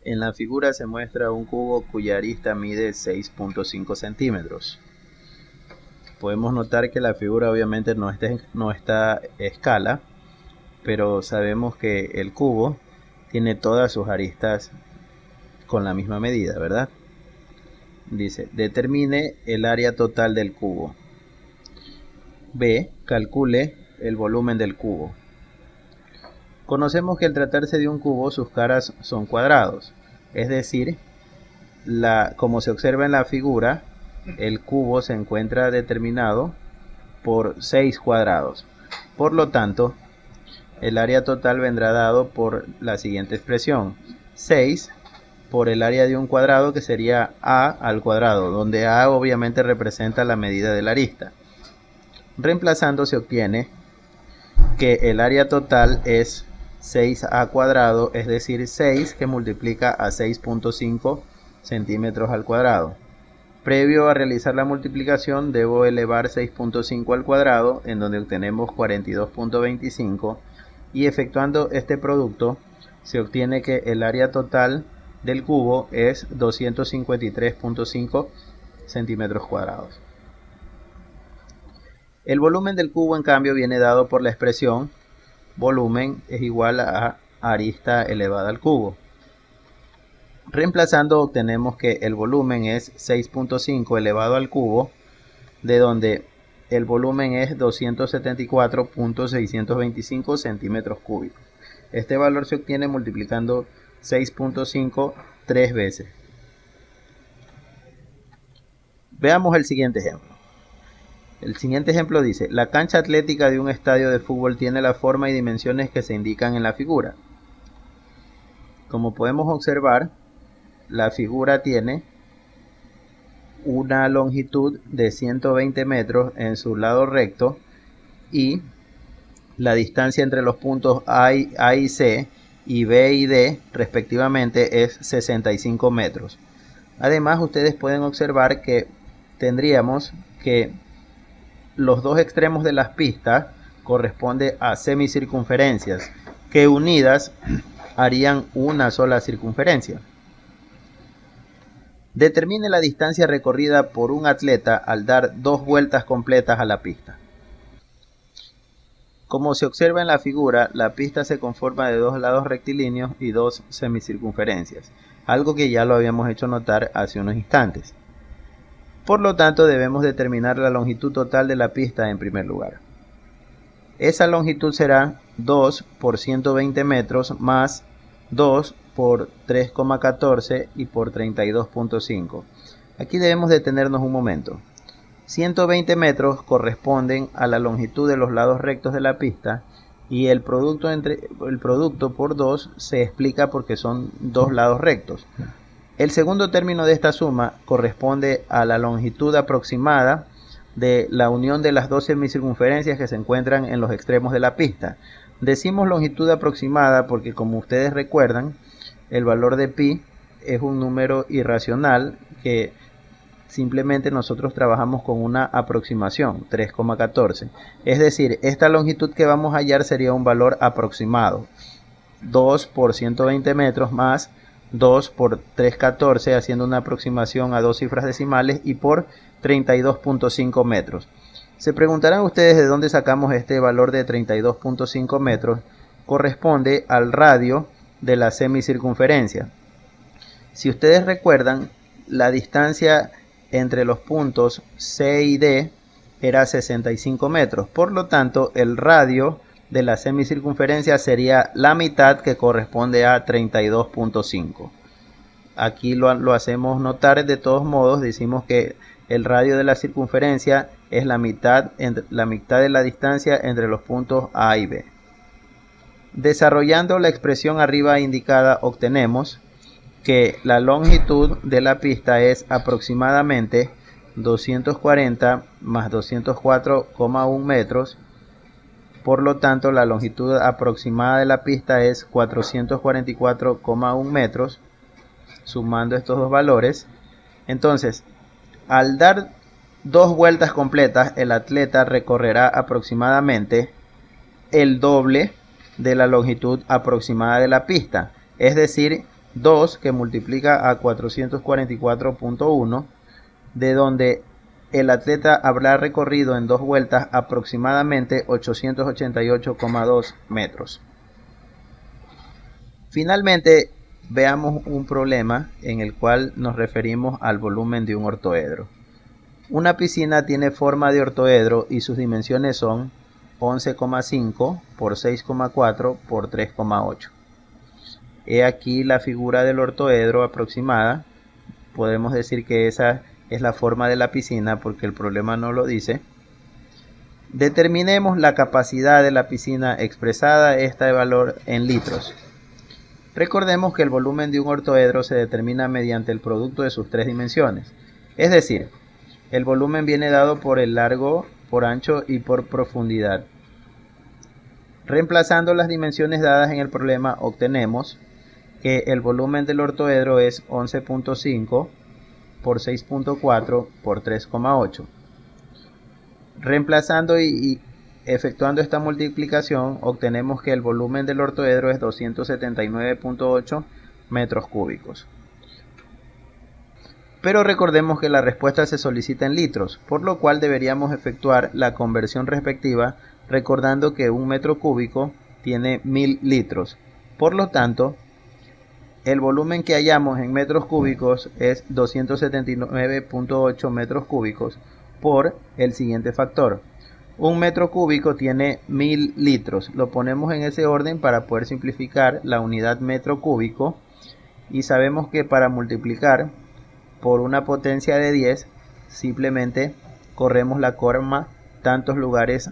En la figura se muestra un cubo cuya arista mide 6.5 centímetros. Podemos notar que la figura obviamente no está a escala, pero sabemos que el cubo tiene todas sus aristas con la misma medida, ¿verdad? Dice, determine el área total del cubo. B, calcule el volumen del cubo. Conocemos que al tratarse de un cubo, sus caras son cuadrados, es decir, como se observa en la figura, el cubo se encuentra determinado por 6 cuadrados. Por lo tanto, el área total vendrá dado por la siguiente expresión: 6 por el área de un cuadrado, que sería A al cuadrado, donde A obviamente representa la medida de la arista. Reemplazando se obtiene que el área total es 6A cuadrado, es decir, 6 que multiplica a 6.5 centímetros al cuadrado. Previo a realizar la multiplicación, debo elevar 6.5 al cuadrado, en donde obtenemos 42.25, y efectuando este producto se obtiene que el área total del cubo es 253.5 centímetros cuadrados. El volumen del cubo, en cambio, viene dado por la expresión volumen es igual a arista elevada al cubo. Reemplazando obtenemos que el volumen es 6.5 elevado al cubo, de donde el volumen es 274.625 centímetros cúbicos. Este valor se obtiene multiplicando 6.5 3 veces. Veamos el siguiente ejemplo. El siguiente ejemplo dice: la cancha atlética de un estadio de fútbol tiene la forma y dimensiones que se indican en la figura. Como podemos observar, la figura tiene una longitud de 120 metros en su lado recto y la distancia entre los puntos A y C y B y D respectivamente es 65 metros. Además, ustedes pueden observar que tendríamos que los dos extremos de las pistas corresponden a semicircunferencias que unidas harían una sola circunferencia. Determine la distancia recorrida por un atleta al dar 2 vueltas completas a la pista. Como se observa en la figura, la pista se conforma de 2 lados rectilíneos y 2 semicircunferencias, algo que ya lo habíamos hecho notar hace unos instantes. Por lo tanto, debemos determinar la longitud total de la pista en primer lugar. Esa longitud será 2 por 120 metros más 2 por 3,14 y por 32.5. Aquí debemos detenernos un momento. 120 metros corresponden a la longitud de los lados rectos de la pista, y el producto por 2 se explica porque son 2 lados rectos. El segundo término de esta suma corresponde a la longitud aproximada de la unión de las 2 semicircunferencias que se encuentran en los extremos de la pista. Decimos longitud aproximada porque, como ustedes recuerdan, el valor de pi es un número irracional que simplemente nosotros trabajamos con una aproximación, 3,14. Es decir, esta longitud que vamos a hallar sería un valor aproximado. 2 por 120 metros más 2 por 3,14, haciendo una aproximación a 2 cifras decimales, y por 32.5 metros. Se preguntarán ustedes de dónde sacamos este valor de 32.5 metros. Corresponde al radio de la semicircunferencia. Si ustedes recuerdan, la distancia entre los puntos C y D era 65 metros. Por lo tanto, el radio de la semicircunferencia sería la mitad, que corresponde a 32.5. Aquí lo hacemos notar. De todos modos, decimos que el radio de la circunferencia es la mitad de la distancia entre los puntos A y B. Desarrollando la expresión arriba indicada, obtenemos que la longitud de la pista es aproximadamente 240 más 204,1 metros. Por lo tanto, la longitud aproximada de la pista es 444,1 metros, sumando estos dos valores. Entonces, al dar 2 vueltas completas, el atleta recorrerá aproximadamente el doble de la longitud aproximada de la pista, es decir, 2 que multiplica a 444.1, de donde el atleta habrá recorrido en 2 vueltas aproximadamente 888,2 metros. Finalmente, veamos un problema en el cual nos referimos al volumen de un ortoedro. Una piscina tiene forma de ortoedro y sus dimensiones son 11,5 por 6,4 por 3,8. He aquí la figura del ortoedro aproximada. Podemos decir que esa es la forma de la piscina porque el problema no lo dice. Determinemos la capacidad de la piscina expresada esta de valor en litros. Recordemos que el volumen de un ortoedro se determina mediante el producto de sus 3 dimensiones. Es decir, el volumen viene dado por el largo, por ancho y por profundidad. Reemplazando las dimensiones dadas en el problema, obtenemos que el volumen del ortoedro es 11.5 por 6.4 por 3,8. Reemplazando y efectuando esta multiplicación, obtenemos que el volumen del ortoedro es 279.8 metros cúbicos. Pero recordemos que la respuesta se solicita en litros, por lo cual deberíamos efectuar la conversión respectiva, recordando que un metro cúbico tiene 1000 litros. Por lo tanto, el volumen que hallamos en metros cúbicos es 279.8 metros cúbicos por el siguiente factor. Un metro cúbico tiene 1000 litros. Lo ponemos en ese orden para poder simplificar la unidad metro cúbico, y sabemos que para multiplicar por una potencia de 10 simplemente corremos la coma tantos lugares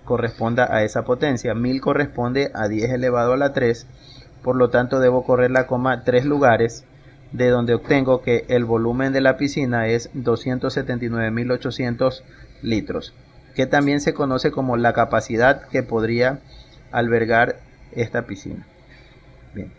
corresponda a esa potencia. 1000 corresponde a 10 elevado a la 3, por lo tanto debo correr la coma 3 lugares, de donde obtengo que el volumen de la piscina es 279.800 litros, que también se conoce como la capacidad que podría albergar esta piscina. Bien.